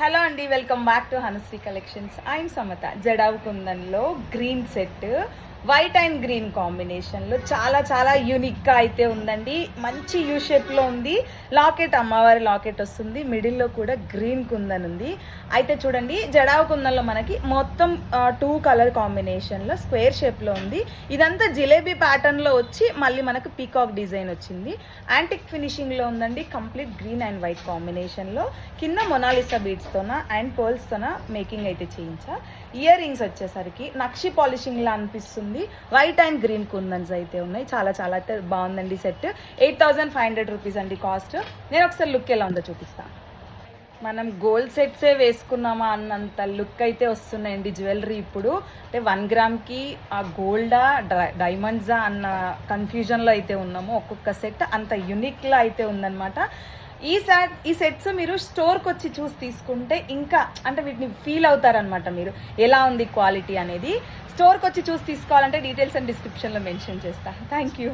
Hello అండి, welcome back to Hanushree collections. I'm Samatha. జడావు కుందన్లో green set, white and green కాంబినేషన్లో చాలా చాలా యూనిక్గా అయితే ఉందండి. మంచి యూ షేప్లో ఉంది. లాకెట్, అమ్మవారి లాకెట్ వస్తుంది. మిడిల్లో కూడా గ్రీన్ కుందన్ ఉంది. అయితే చూడండి, జడావు కుందన్లో మనకి మొత్తం 2 కలర్ కాంబినేషన్లో స్క్వేర్ షేప్లో ఉంది. ఇదంతా జిలేబీ ప్యాటర్న్లో వచ్చి మళ్ళీ మనకు పీకాక్ డిజైన్ వచ్చింది. యాంటిక్ ఫినిషింగ్లో ఉందండి. కంప్లీట్ గ్రీన్ అండ్ వైట్ కాంబినేషన్లో కింద మొనాలిసా బీడ్స్తోన అండ్ పర్ల్స్తోన మేకింగ్ అయితే చేయించా. ఇయర్ రింగ్స్ వచ్చేసరికి నక్షి పాలిషింగ్లా అనిపిస్తుంది. వైట్ అండ్ గ్రీన్ కుందన్స్ అయితే ఉన్నాయి. చాలా చాలా అయితే బాగుందండి. సెట్ 8500 రూపీస్ అండి కాస్ట్. నేను ఒకసారి లుక్ ఎలా ఉందో చూపిస్తాను. మనం గోల్డ్ సెట్సే వేసుకున్నామా అన్నంత లుక్ అయితే వస్తున్నాయండి జ్యువెలరీ. ఇప్పుడు అంటే 1 గ్రామ్కి ఆ గోల్డా డైమండ్సా అన్న కన్ఫ్యూజన్లో అయితే ఉన్నాము. ఒక్కొక్క సెట్ అంత యూనిక్లా అయితే ఉందన్నమాట. ఈ సెట్స్ మీరు స్టోర్కి వచ్చి చూసి తీసుకుంటే ఇంకా అంటే వీటిని ఫీల్ అవుతారనమాట మీరు, ఎలా ఉంది క్వాలిటీ అనేది. స్టోర్కి వచ్చి చూసి తీసుకోవాలంటే డీటెయిల్స్ అండ్ డిస్క్రిప్షన్లో మెన్షన్ చేస్తాను. Thank you.